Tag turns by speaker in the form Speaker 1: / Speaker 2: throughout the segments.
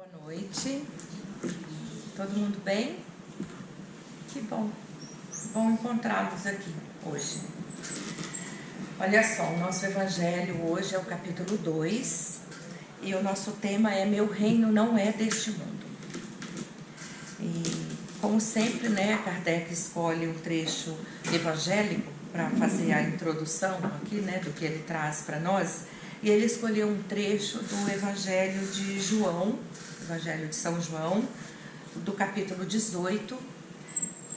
Speaker 1: Boa noite. Todo mundo bem? Que bom. Bom encontrá-los aqui hoje. Olha só, o nosso evangelho hoje é o capítulo 2 e o nosso tema é Meu reino não é deste mundo. E como sempre, Kardec escolhe um trecho evangélico para fazer a introdução aqui, do que ele traz para nós. E ele escolheu um trecho do Evangelho de João, Evangelho de São João, do capítulo 18,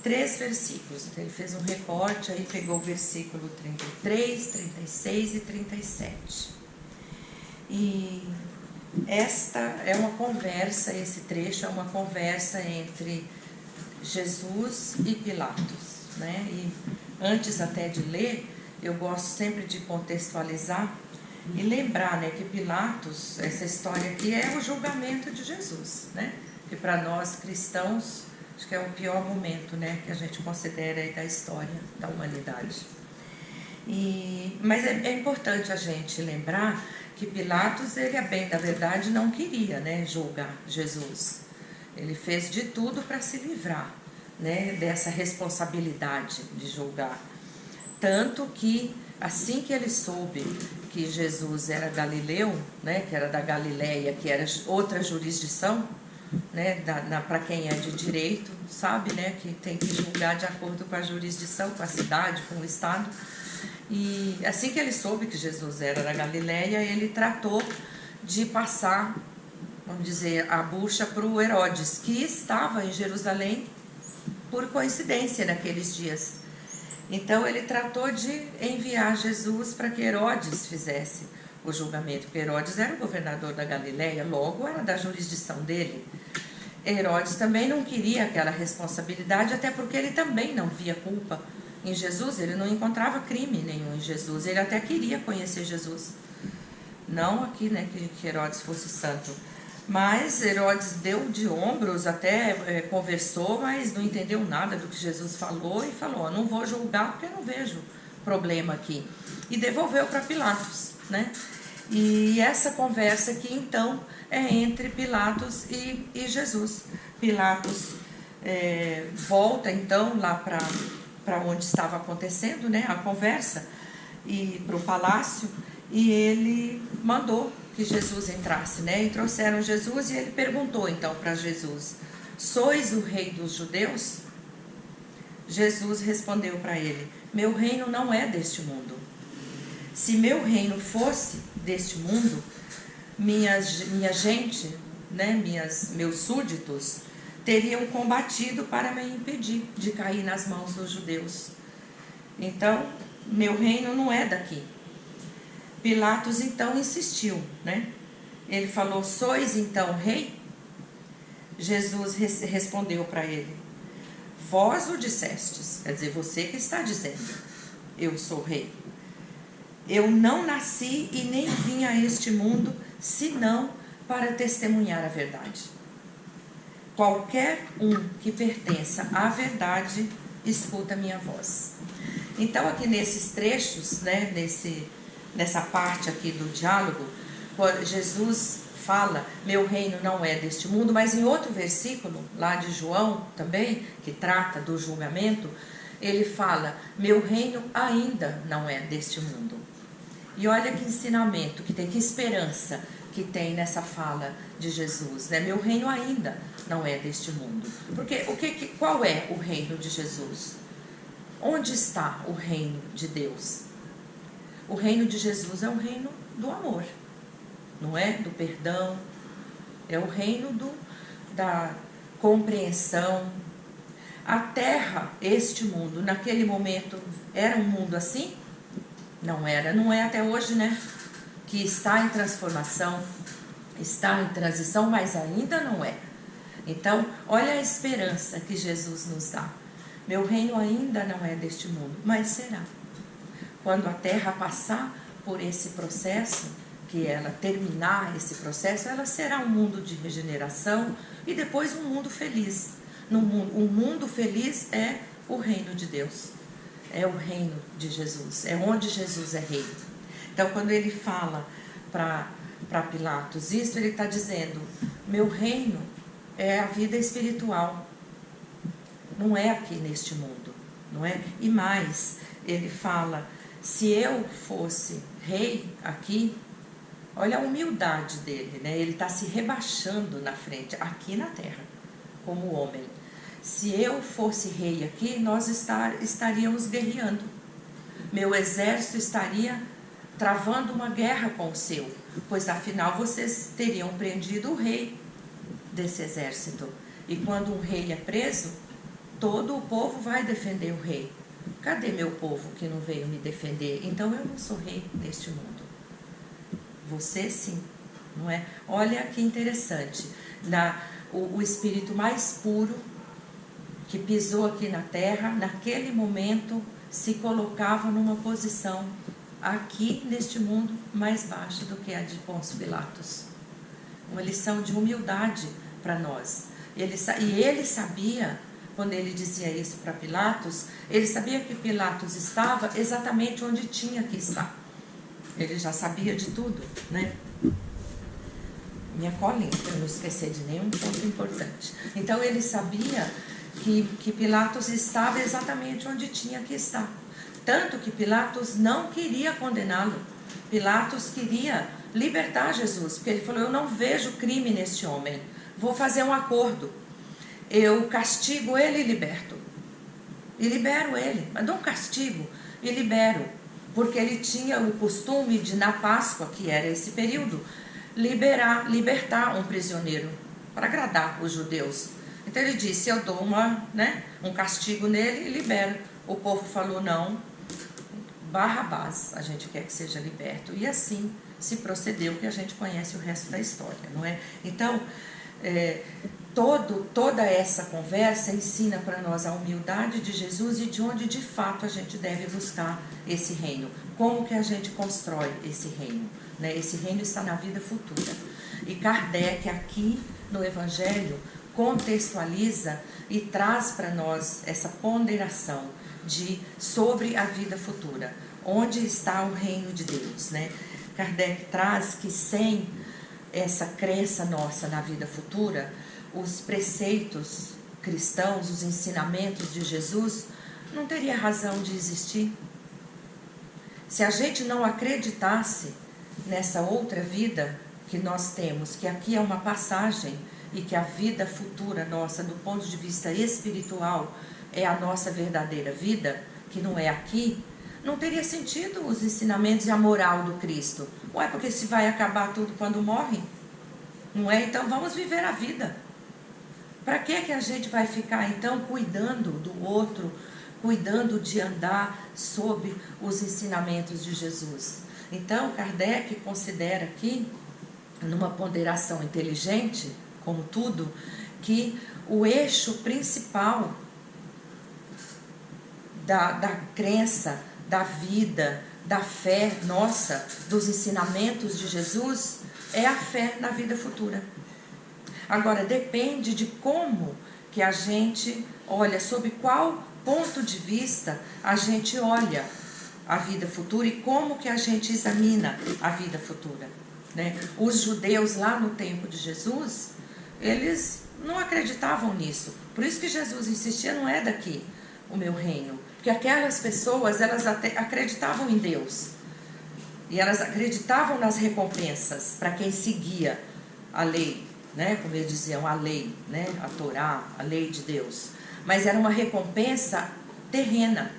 Speaker 1: 3 versículos. Então, ele fez um recorte, aí pegou o versículo 33, 36 e 37. E esta é uma conversa, esse trecho é uma conversa entre Jesus e Pilatos, E antes até de ler, eu gosto sempre de contextualizar e lembrar, que Pilatos, essa história aqui é o julgamento de Jesus, Que para nós cristãos, acho que é o pior momento, que a gente considera aí da história da humanidade. Mas é importante a gente lembrar que Pilatos, ele, a bem da verdade, não queria, julgar Jesus. Ele fez de tudo para se livrar, dessa responsabilidade de julgar. Tanto que, assim que ele soube que Jesus era galileu, que era da Galileia, que era outra jurisdição, para quem é de direito, sabe, que tem que julgar de acordo com a jurisdição, com a cidade, com o estado. E assim que ele soube que Jesus era da Galileia, ele tratou de passar, vamos dizer, a bucha para o Herodes, que estava em Jerusalém por coincidência naqueles dias. Então ele tratou de enviar Jesus para que Herodes fizesse o julgamento, porque Herodes era o governador da Galileia, logo era da jurisdição dele. Herodes também não queria aquela responsabilidade, até porque ele também não via culpa em Jesus, ele não encontrava crime nenhum em Jesus, ele até queria conhecer Jesus. Não aqui, que Herodes fosse santo. Mas Herodes deu de ombros, até conversou, mas não entendeu nada do que Jesus falou e falou, não vou julgar porque não vejo problema aqui. E devolveu para Pilatos, E essa conversa aqui, então, é entre Pilatos e Jesus. Pilatos volta, então, lá para onde estava acontecendo, a conversa, e para o palácio, e ele mandou que Jesus entrasse, E trouxeram Jesus e ele perguntou então para Jesus, sois o rei dos judeus? Jesus respondeu para ele, meu reino não é deste mundo. Se meu reino fosse deste mundo, minha gente, meus súditos, teriam combatido para me impedir de cair nas mãos dos judeus. Então, meu reino não é daqui. Pilatos então insistiu, Ele falou, sois então rei? Jesus respondeu para ele, vós o dissestes, quer dizer, você que está dizendo, eu sou rei. Eu não nasci e nem vim a este mundo, senão para testemunhar a verdade. Qualquer um que pertença à verdade, escuta minha voz. Então aqui nesses trechos, nessa parte aqui do diálogo, Jesus fala, meu reino não é deste mundo, mas em outro versículo, lá de João também, que trata do julgamento, ele fala, meu reino ainda não é deste mundo. E olha que ensinamento que tem, que esperança que tem nessa fala de Jesus, Meu reino ainda não é deste mundo. Porque qual é o reino de Jesus? Onde está o reino de Deus? O reino de Jesus é o reino do amor, não é? Do perdão, é o reino da compreensão. A terra, este mundo, naquele momento, era um mundo assim? Não era, não é até hoje, Que está em transformação, está em transição, mas ainda não é. Então, olha a esperança que Jesus nos dá. Meu reino ainda não é deste mundo, mas será. Quando a terra passar por esse processo, que ela terminar esse processo, ela será um mundo de regeneração e depois um mundo feliz. Um mundo feliz é o reino de Deus, é o reino de Jesus, é onde Jesus é rei. Então, quando ele fala para Pilatos isso, ele está dizendo, Meu reino é a vida espiritual, não é aqui neste mundo, não é? E mais, ele fala, se eu fosse rei aqui, olha a humildade dele, né? Ele está se rebaixando na frente, aqui na terra, como homem. Se eu fosse rei aqui, nós estaríamos guerreando. Meu exército estaria travando uma guerra com o seu, pois afinal vocês teriam prendido o rei desse exército. E quando um rei é preso, todo o povo vai defender o rei. Cadê meu povo que não veio me defender? Então eu não sou rei deste mundo. Você sim, não é? Olha que interessante. O espírito mais puro que pisou aqui na terra, naquele momento se colocava numa posição aqui neste mundo mais baixa do que a de Pôncio Pilatos. Uma lição de humildade para nós. E ele sabia, quando ele dizia isso para Pilatos, ele sabia que Pilatos estava exatamente onde tinha que estar. Ele já sabia de tudo, né? Minha colinha, para eu não esquecer de nenhum ponto importante. Então ele sabia que Pilatos estava exatamente onde tinha que estar. Tanto que Pilatos não queria condená-lo. Pilatos queria libertar Jesus, porque ele falou, eu não vejo crime neste homem, vou fazer um acordo. Eu castigo ele e liberto. E libero ele, mas não castigo e libero. Porque ele tinha o costume de, na Páscoa, que era esse período, libertar um prisioneiro, para agradar os judeus. Então ele disse, eu dou um castigo nele e libero. O povo falou, não, Barrabás, a gente quer que seja liberto. E assim se procedeu, que a gente conhece o resto da história, não é? Então, toda essa conversa ensina para nós a humildade de Jesus e de onde de fato a gente deve buscar esse reino. Como que a gente constrói esse reino, né? Esse reino está na vida futura. E Kardec aqui no Evangelho contextualiza e traz para nós essa ponderação sobre a vida futura. Onde está o reino de Deus, né? Kardec traz que sem essa crença nossa na vida futura, os preceitos cristãos, os ensinamentos de Jesus, não teria razão de existir. Se a gente não acreditasse nessa outra vida que nós temos, que aqui é uma passagem e que a vida futura nossa, do ponto de vista espiritual, é a nossa verdadeira vida, que não é aqui, não teria sentido os ensinamentos e a moral do Cristo. Ué, porque se vai acabar tudo quando morre? Não é? Então vamos viver a vida. Para que a gente vai ficar então cuidando do outro, cuidando de andar sob os ensinamentos de Jesus? Então Kardec considera aqui, numa ponderação inteligente, como tudo, que o eixo principal da crença, da vida, da fé nossa, dos ensinamentos de Jesus, é a fé na vida futura. Agora, depende de como que a gente olha, sob qual ponto de vista a gente olha a vida futura e como que a gente examina a vida futura, né? Os judeus lá no tempo de Jesus, eles não acreditavam nisso. Por isso que Jesus insistia, não é daqui o meu reino. Porque aquelas pessoas, elas até acreditavam em Deus. E elas acreditavam nas recompensas para quem seguia a lei, né? Como eles diziam, a lei, né? A Torá, a lei de Deus. Mas era uma recompensa terrena.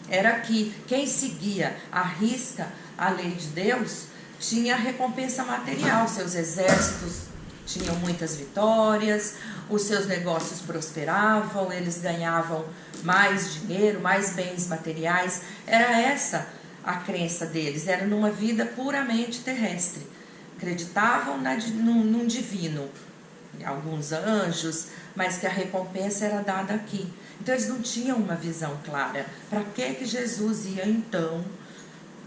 Speaker 1: Era que quem seguia à risca a lei de Deus tinha recompensa material. Seus exércitos tinham muitas vitórias, os seus negócios prosperavam, eles ganhavam mais dinheiro, mais bens materiais. Era essa a crença deles, era numa vida puramente terrestre. Acreditavam num divino, alguns anjos, mas que a recompensa era dada aqui. Então eles não tinham uma visão clara. Para que Jesus ia então,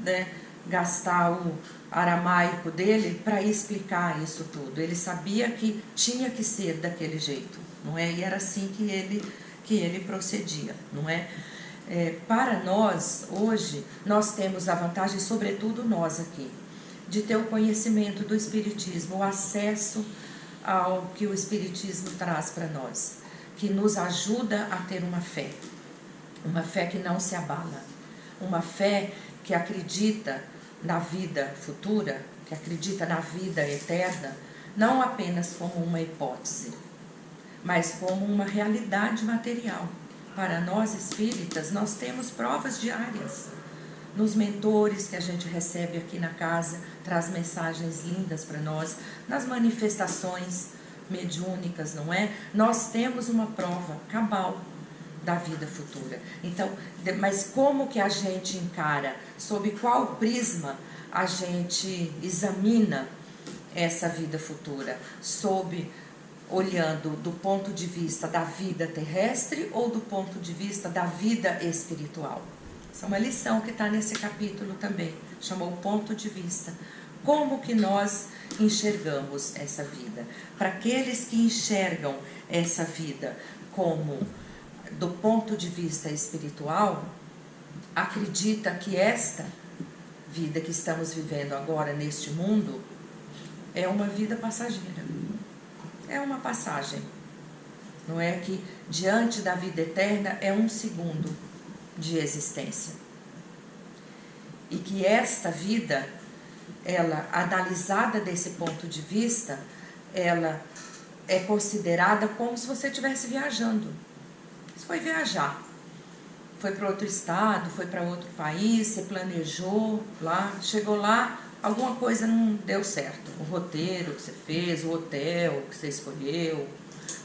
Speaker 1: né, gastar o aramaico dele para explicar isso tudo? Ele sabia que tinha que ser daquele jeito, não é? E era assim que ele procedia, não é? Para nós, hoje, nós temos a vantagem, sobretudo nós aqui, de ter o conhecimento do Espiritismo, o acesso ao que o Espiritismo traz para nós, que nos ajuda a ter uma fé que não se abala, uma fé que acredita na vida futura, que acredita na vida eterna, não apenas como uma hipótese, mas como uma realidade material. Para nós espíritas, nós temos provas diárias. Nos mentores que a gente recebe aqui na casa, traz mensagens lindas para nós, nas manifestações mediúnicas, não é? Nós temos uma prova cabal da vida futura. Então, mas como que a gente encara, sob qual prisma a gente examina essa vida futura? Olhando do ponto de vista da vida terrestre ou do ponto de vista da vida espiritual? Essa é uma lição que está nesse capítulo também, chamou o ponto de vista. Como que nós enxergamos essa vida? Para aqueles que enxergam essa vida como do ponto de vista espiritual, acredita que esta vida que estamos vivendo agora neste mundo é uma vida passageira. É uma passagem. Não é que diante da vida eterna é um segundo de existência. E que esta vida, ela, analisada desse ponto de vista, ela é considerada como se você estivesse viajando. Você foi viajar, foi para outro estado, foi para outro país, você planejou lá, chegou lá, alguma coisa não deu certo. O roteiro que você fez, o hotel que você escolheu,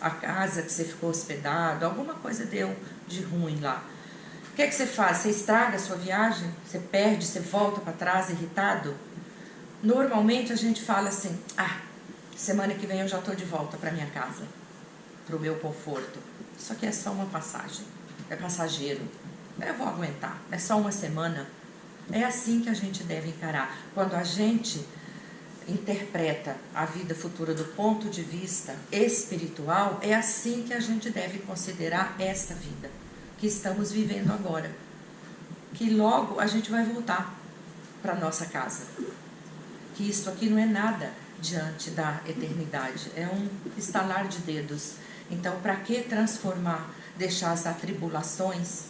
Speaker 1: a casa que você ficou hospedado, alguma coisa deu de ruim lá. O que é que você faz? Você estraga a sua viagem? Você perde, você volta para trás irritado? Normalmente a gente fala assim, semana que vem eu já estou de volta para minha casa, para o meu conforto. Isso aqui é só uma passagem, é passageiro, eu vou aguentar, é só uma semana. É assim que a gente deve encarar. Quando a gente interpreta a vida futura do ponto de vista espiritual, é assim que a gente deve considerar esta vida que estamos vivendo agora. Que logo a gente vai voltar para nossa casa. Que isso aqui não é nada diante da eternidade, é um estalar de dedos. Então, para que transformar, deixar as atribulações,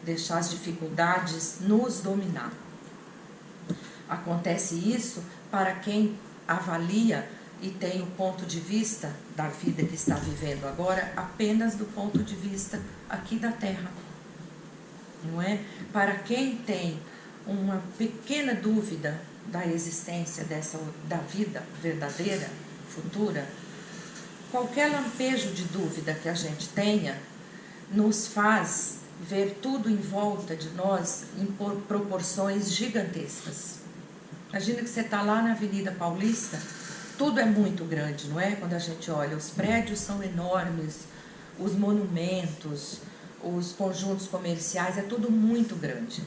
Speaker 1: deixar as dificuldades nos dominar? Acontece isso para quem avalia e tem o ponto de vista da vida que está vivendo agora apenas do ponto de vista aqui da Terra. Não é? Para quem tem uma pequena dúvida da existência da vida verdadeira, futura, qualquer lampejo de dúvida que a gente tenha nos faz ver tudo em volta de nós em proporções gigantescas. Imagina que você está lá na Avenida Paulista, tudo é muito grande, não é? Quando a gente olha, os prédios são enormes, os monumentos, os conjuntos comerciais, é tudo muito grande.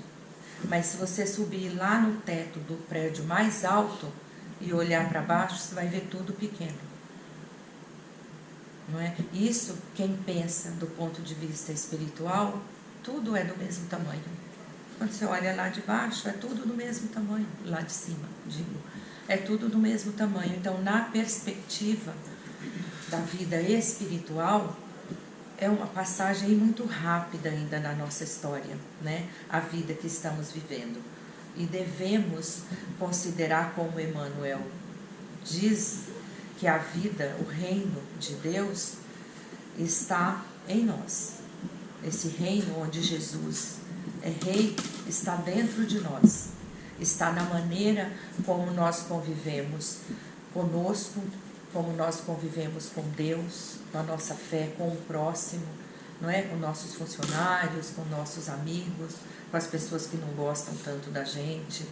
Speaker 1: Mas se você subir lá no teto do prédio mais alto e olhar para baixo, você vai ver tudo pequeno. Não é? Isso, quem pensa do ponto de vista espiritual, tudo é do mesmo tamanho. Quando você olha lá de baixo, é tudo do mesmo tamanho. Lá de cima, digo, é tudo do mesmo tamanho. Então, na perspectiva da vida espiritual, é uma passagem muito rápida ainda na nossa história, né? A vida que estamos vivendo. E devemos considerar, como Emmanuel diz, que a vida, o reino de Deus, está em nós. Esse reino onde Jesus é rei está dentro de nós. Está na maneira como nós convivemos conosco, como nós convivemos com Deus, na nossa fé com o próximo, não é? Com nossos funcionários, com nossos amigos, com as pessoas que não gostam tanto da gente.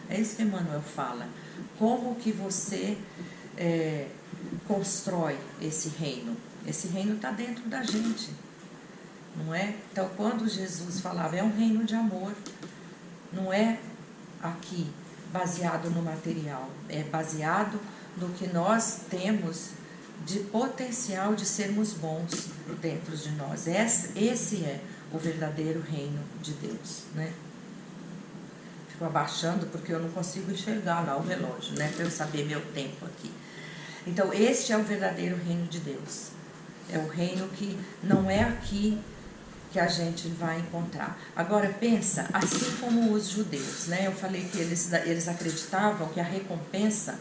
Speaker 1: É isso que Emmanuel fala. Como que você constrói esse reino? Esse reino está dentro da gente, não é? Então, quando Jesus falava, é um reino de amor, não é aqui baseado no material, é baseado no que nós temos de potencial de sermos bons dentro de nós. Esse é o verdadeiro reino de Deus, né? Fico abaixando porque eu não consigo enxergar lá o relógio, né? Para eu saber meu tempo aqui. Então este é o verdadeiro reino de Deus. É o reino que não é aqui que a gente vai encontrar. Agora pensa, assim como os judeus, né? Eu falei que eles acreditavam que a recompensa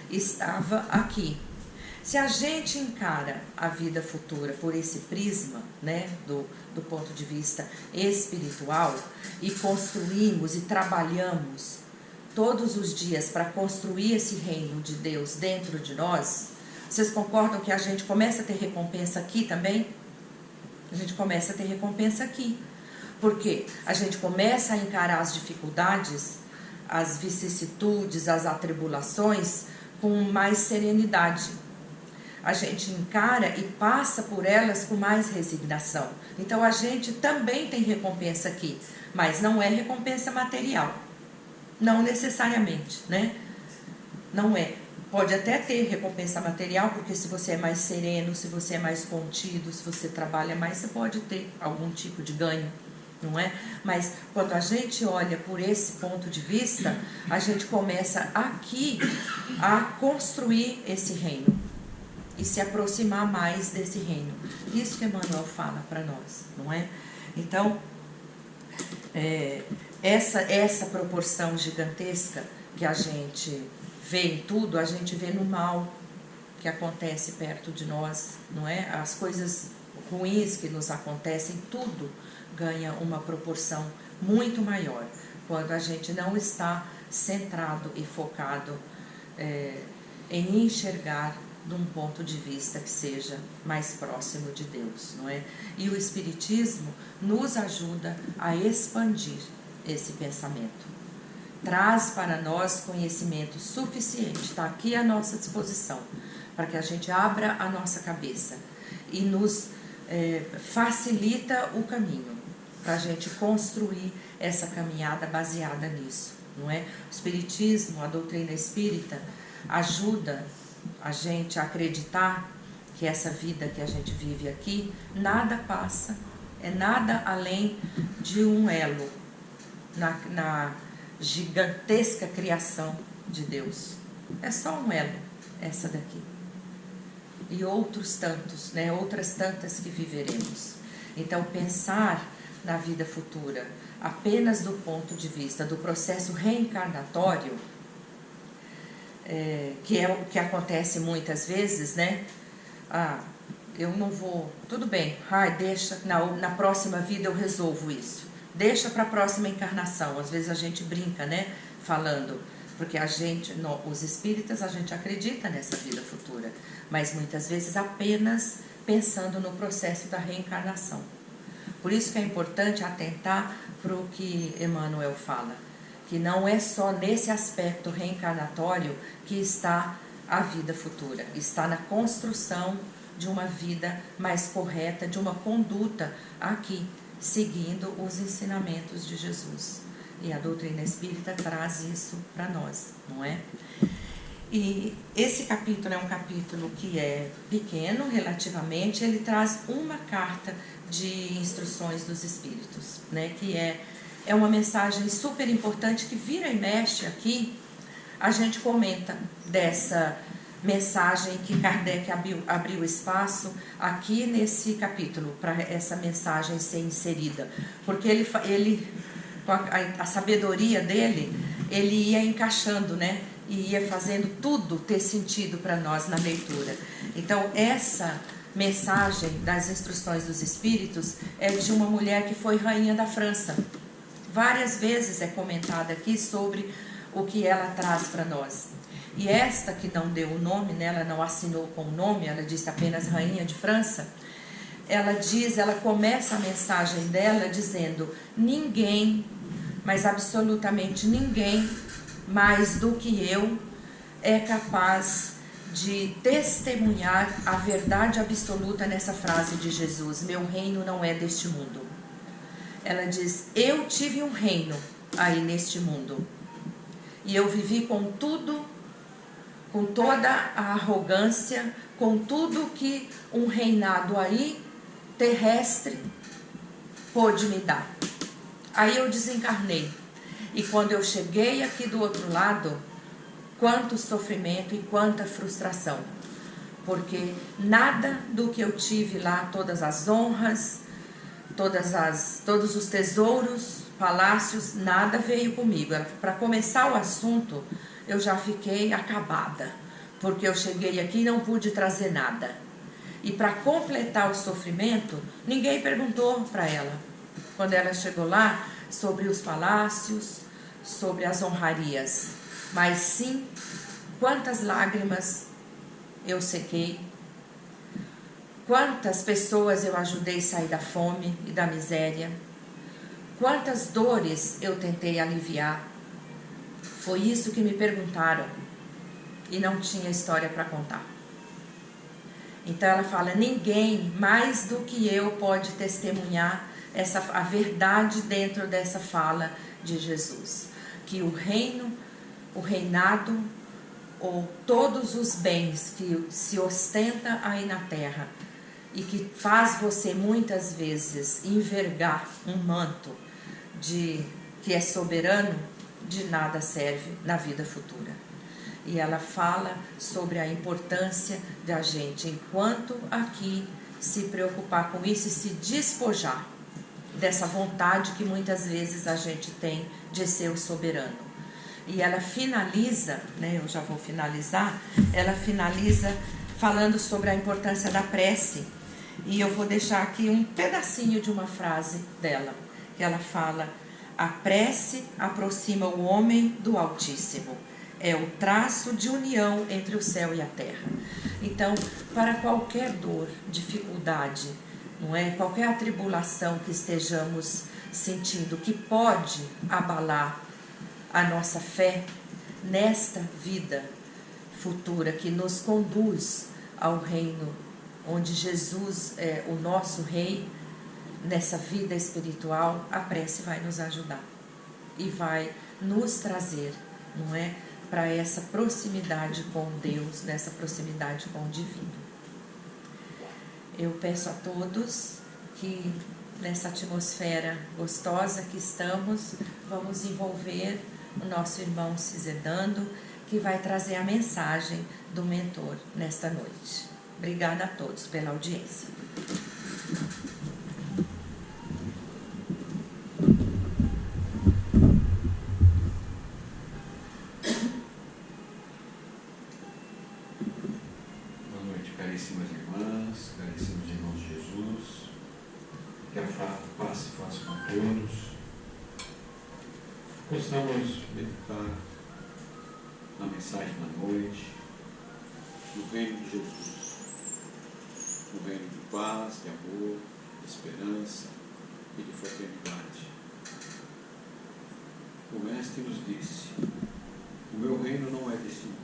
Speaker 1: estava aqui. Se a gente encara a vida futura por esse prisma, né, do ponto de vista espiritual, e construímos e trabalhamos todos os dias para construir esse reino de Deus dentro de nós, vocês concordam que a gente começa a ter recompensa aqui também? A gente começa a ter recompensa aqui. Porque a gente começa a encarar as dificuldades, as vicissitudes, as atribulações com mais serenidade. A gente encara e passa por elas com mais resignação. Então a gente também tem recompensa aqui, mas não é recompensa material. Não necessariamente, né? Não é. Pode até ter recompensa material, porque se você é mais sereno, se você é mais contido, se você trabalha mais, você pode ter algum tipo de ganho, não é? Mas quando a gente olha por esse ponto de vista, a gente começa aqui a construir esse reino e se aproximar mais desse reino. Isso que Emmanuel fala para nós, não é? Então, essa proporção gigantesca que a gente vê em tudo, a gente vê no mal que acontece perto de nós, não é? As coisas ruins que nos acontecem, tudo ganha uma proporção muito maior quando a gente não está centrado e focado em enxergar de um ponto de vista que seja mais próximo de Deus, não é? E o Espiritismo nos ajuda a expandir esse pensamento. Traz para nós conhecimento suficiente, está aqui à nossa disposição, para que a gente abra a nossa cabeça e nos facilita o caminho, para a gente construir essa caminhada baseada nisso, não é? O Espiritismo, a doutrina espírita, ajuda a gente a acreditar que essa vida que a gente vive aqui, nada passa, é nada além de um elo na gigantesca criação de Deus. É só um elo, essa daqui. E outros tantos, né? Outras tantas que viveremos. Então, pensar na vida futura apenas do ponto de vista do processo reencarnatório, que é o que acontece muitas vezes, né? Eu não vou, tudo bem, deixa, na próxima vida eu resolvo isso. Deixa para a próxima encarnação. Às vezes a gente brinca, né? Falando, porque os espíritas, a gente acredita nessa vida futura, mas muitas vezes apenas pensando no processo da reencarnação. Por isso que é importante atentar para o que Emmanuel fala, que não é só nesse aspecto reencarnatório que está a vida futura, está na construção de uma vida mais correta, de uma conduta aqui, seguindo os ensinamentos de Jesus. E a doutrina espírita traz isso para nós, não é? E esse capítulo é um capítulo que é pequeno relativamente, ele traz uma carta de instruções dos espíritos, né? Que é uma mensagem super importante que vira e mexe aqui, a gente comenta dessa mensagem que Kardec abriu espaço aqui nesse capítulo, para essa mensagem ser inserida, porque ele com a sabedoria dele, ele ia encaixando, né? E ia fazendo tudo ter sentido para nós na leitura. Então, essa mensagem das instruções dos espíritos é de uma mulher que foi rainha da França. Várias vezes é comentada aqui sobre o que ela traz para nós. E esta que não deu o nome, né, ela não assinou com o nome, ela disse apenas rainha de França, ela começa a mensagem dela dizendo: ninguém, mas absolutamente ninguém, mais do que eu, é capaz de testemunhar a verdade absoluta nessa frase de Jesus: meu reino não é deste mundo. Ela diz: eu tive um reino aí neste mundo, e eu vivi com tudo, com toda a arrogância, com tudo que um reinado aí terrestre pôde me dar. Aí eu desencarnei, e quando eu cheguei aqui do outro lado, quanto sofrimento e quanta frustração. porque nada do que eu tive lá, todas as honras, todos os tesouros, palácios, nada veio comigo. Para começar o assunto, eu já fiquei acabada, porque eu cheguei aqui e não pude trazer nada. E para completar o sofrimento, ninguém perguntou para ela, quando ela chegou lá, sobre os palácios, sobre as honrarias, mas sim quantas lágrimas eu sequei, quantas pessoas eu ajudei a sair da fome e da miséria, quantas dores eu tentei aliviar. Foi isso que me perguntaram e não tinha história para contar. Então ela fala, ninguém mais do que eu pode testemunhar a verdade dentro dessa fala de Jesus. Que o reino, o reinado, ou todos os bens que se ostenta aí na terra e que faz você muitas vezes envergar um manto que é soberano, de nada serve na vida futura. E ela fala sobre a importância da gente, enquanto aqui, se preocupar com isso e se despojar dessa vontade que muitas vezes a gente tem de ser o soberano. E ela finaliza, né, eu já vou finalizar, ela finaliza falando sobre a importância da prece. E eu vou deixar aqui um pedacinho de uma frase dela, que ela fala, a prece aproxima o homem do Altíssimo. É o traço de união entre o céu e a terra. Então, para qualquer dor, dificuldade, não é? Qualquer atribulação que estejamos sentindo que pode abalar a nossa fé nesta vida futura que nos conduz ao reino onde Jesus é o nosso rei, nessa vida espiritual, a prece vai nos ajudar e vai nos trazer, não é? Para essa proximidade com Deus, nessa proximidade com o divino. Eu peço a todos que nessa atmosfera gostosa que estamos, vamos envolver o nosso irmão Cisedando, que vai trazer a mensagem do mentor nesta noite. Obrigada a todos pela audiência.
Speaker 2: Caríssimas irmãs, caríssimos irmãos de Jesus, que a paz se faça com todos. Possamos meditar na mensagem da noite, no reino de Jesus, no reino de paz, de amor, de esperança e de fraternidade. O Mestre nos disse, o meu reino não é desse mundo.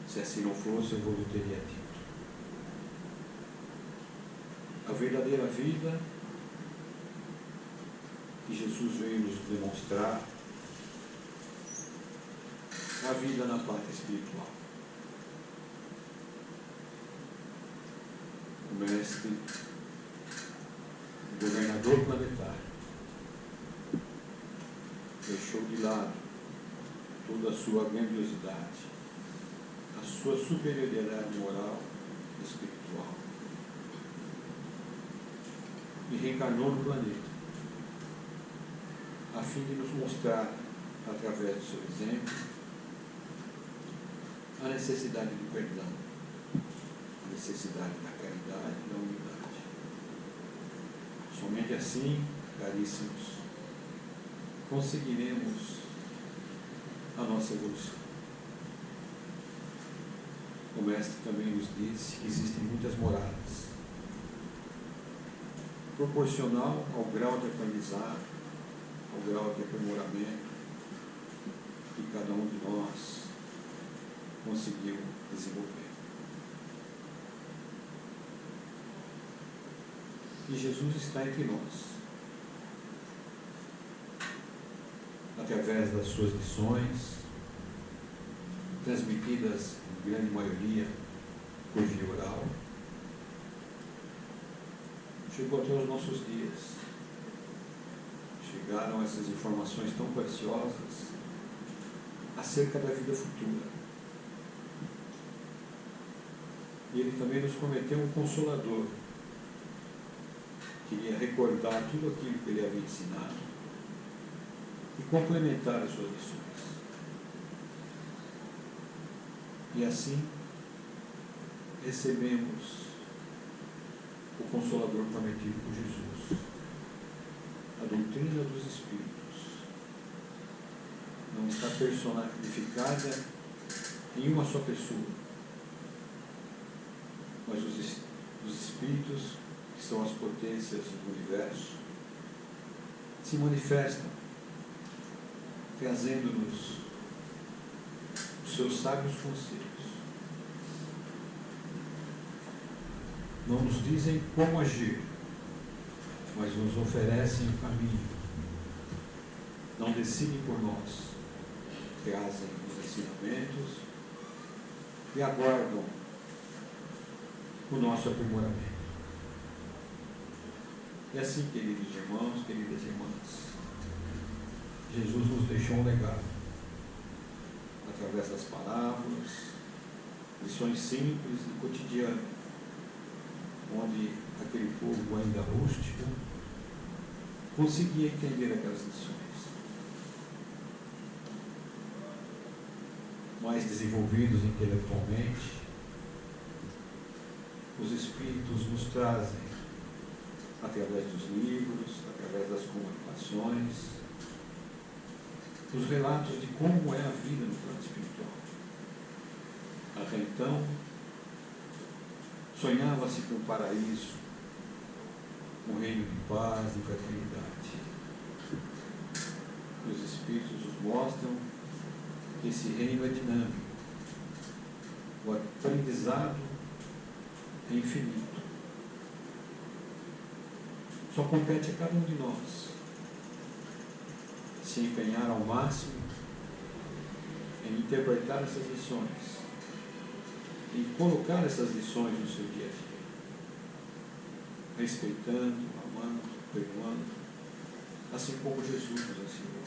Speaker 2: Se assim não fosse, eu vou lhe teria dito. A verdadeira vida que Jesus veio nos demonstrar é a vida na parte espiritual. O Mestre, o governador planetário, deixou de lado toda a sua grandiosidade, a sua superioridade moral e espiritual, e reencarnou no planeta, a fim de nos mostrar, através do seu exemplo, a necessidade do perdão, a necessidade da caridade e da humildade. Somente assim, caríssimos, conseguiremos a nossa evolução. O Mestre também nos disse que existem muitas moradas, proporcional ao grau de aprendizado, ao grau de aprimoramento que cada um de nós conseguiu desenvolver. E Jesus está entre nós, através das suas lições, transmitidas em grande maioria por via oral, chegou até os nossos dias. Chegaram essas informações tão preciosas acerca da vida futura. E Ele também nos prometeu um Consolador, que iria recordar tudo aquilo que Ele havia ensinado e complementar as suas lições. E assim, recebemos o Consolador prometido por Jesus, a doutrina dos Espíritos. Não está personificada em uma só pessoa, mas os Espíritos, que são as potências do universo, se manifestam, trazendo-nos os seus sábios conselhos. Não nos dizem como agir, mas nos oferecem o caminho. Não decidem por nós, trazem os ensinamentos e aguardam o nosso aprimoramento. E assim, queridos irmãos, queridas irmãs, Jesus nos deixou um legado, através das parábolas, lições simples e cotidianas, onde aquele povo ainda rústico conseguia entender aquelas lições. Mais desenvolvidos intelectualmente, os Espíritos nos trazem, através dos livros, através das comunicações, os relatos de como é a vida no plano espiritual. Até então, sonhava-se com o paraíso, um reino de paz e fraternidade. Os Espíritos nos mostram que esse reino é dinâmico, o aprendizado é infinito. Só compete a cada um de nós se empenhar ao máximo em interpretar essas lições, em colocar essas lições no seu dia a dia, respeitando, amando, perdoando, assim como Jesus nos ensinou.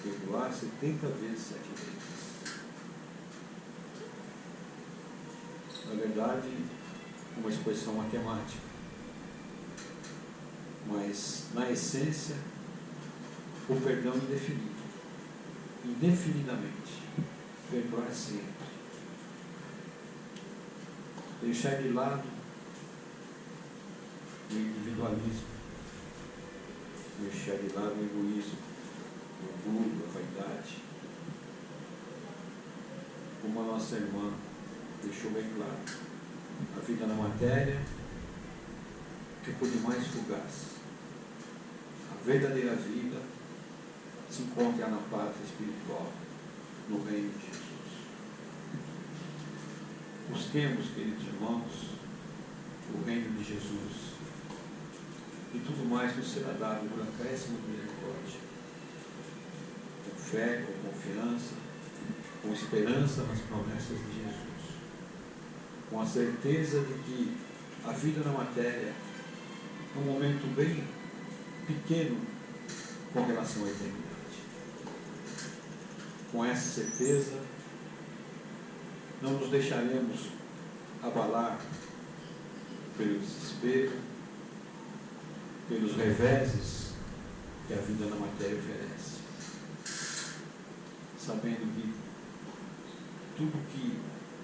Speaker 2: Perdoar 70 vezes 7 vezes. Na verdade, uma expressão matemática, mas na essência, o perdão indefinido, indefinidamente, perdoar sempre, deixar de lado o individualismo, deixar de lado o egoísmo, o orgulho, a vaidade. Como a nossa irmã deixou bem claro, a vida na matéria é por demais fugaz. A verdadeira vida se encontra na pátria espiritual, no reino de Jesus. Busquemos, queridos irmãos, o reino de Jesus, e tudo mais nos será dado por acréscimo de misericórdia, com fé, com confiança, com esperança nas promessas de Jesus, com a certeza de que a vida na matéria é um momento bem pequeno com relação à eternidade. Com essa certeza, não nos deixaremos abalar pelo desespero, pelos reveses que a vida na matéria oferece, sabendo que tudo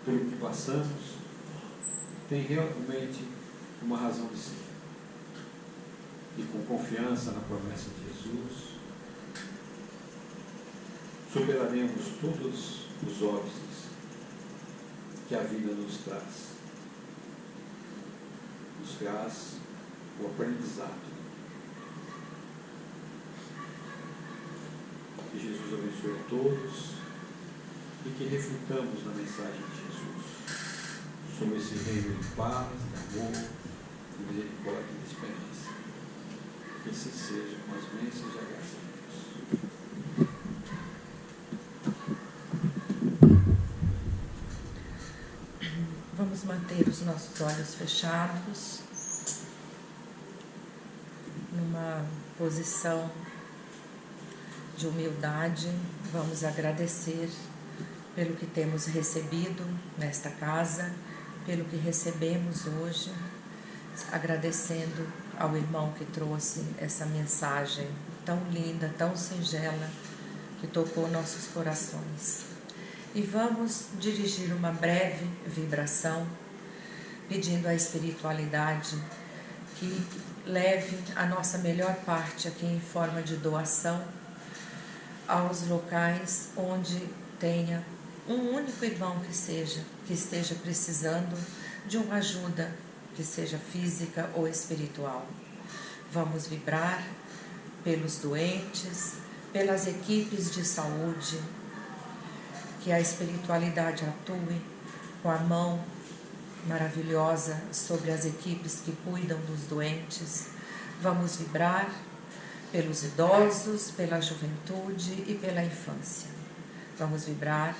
Speaker 2: pelo que passamos tem realmente uma razão de ser. E com confiança na promessa de Jesus, superaremos todos os óbices que a vida nos traz o aprendizado. Que Jesus abençoe a todos e que reflitamos na mensagem de Jesus sobre esse reino de paz, de amor, de misericórdia e de esperança. Que assim seja, com as bênçãos e a graça de Deus.
Speaker 1: Vamos manter os nossos olhos fechados, numa posição de humildade. Vamos agradecer pelo que temos recebido nesta casa, pelo que recebemos hoje, agradecendo ao irmão que trouxe essa mensagem tão linda, tão singela, que tocou nossos corações. E vamos dirigir uma breve vibração, pedindo à espiritualidade que leve a nossa melhor parte aqui em forma de doação aos locais onde tenha um único irmão que esteja precisando de uma ajuda, que seja física ou espiritual. Vamos vibrar pelos doentes, pelas equipes de saúde, que a espiritualidade atue com a mão maravilhosa sobre as equipes que cuidam dos doentes. Vamos vibrar pelos idosos, pela juventude e pela infância. Vamos vibrar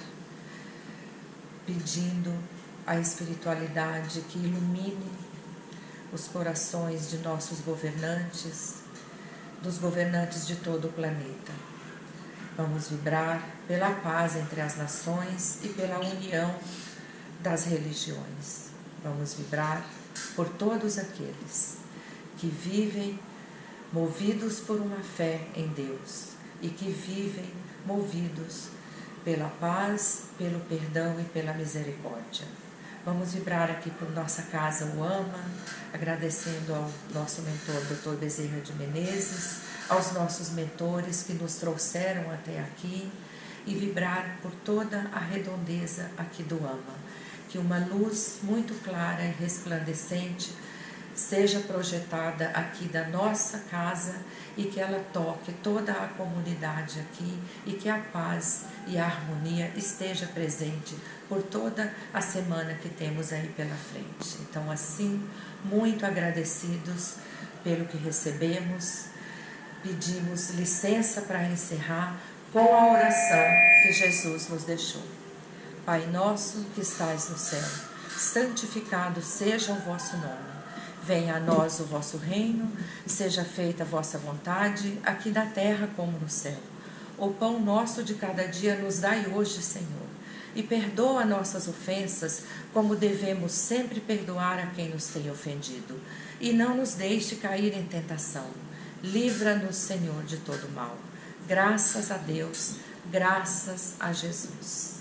Speaker 1: pedindo à espiritualidade que ilumine os corações de nossos governantes, dos governantes de todo o planeta. Vamos vibrar pela paz entre as nações e pela união das religiões. Vamos vibrar por todos aqueles que vivem movidos por uma fé em Deus e que vivem movidos pela paz, pelo perdão e pela misericórdia. Vamos vibrar aqui por nossa casa UAMA, agradecendo ao nosso mentor, Dr. Bezerra de Menezes, aos nossos mentores que nos trouxeram até aqui, e vibrar por toda a redondeza aqui do AMA. Que uma luz muito clara e resplandecente seja projetada aqui da nossa casa e que ela toque toda a comunidade aqui e que a paz e a harmonia esteja presente por toda a semana que temos aí pela frente. Então, assim, muito agradecidos pelo que recebemos, pedimos licença para encerrar com a oração que Jesus nos deixou. Pai nosso que estais no céu, santificado seja o vosso nome. Venha a nós o vosso reino, seja feita a vossa vontade, aqui na terra como no céu. O pão nosso de cada dia nos dai hoje, Senhor, e perdoa nossas ofensas, como devemos sempre perdoar a quem nos tem ofendido. E não nos deixe cair em tentação. Livra-nos, Senhor, de todo mal. Graças a Deus, graças a Jesus.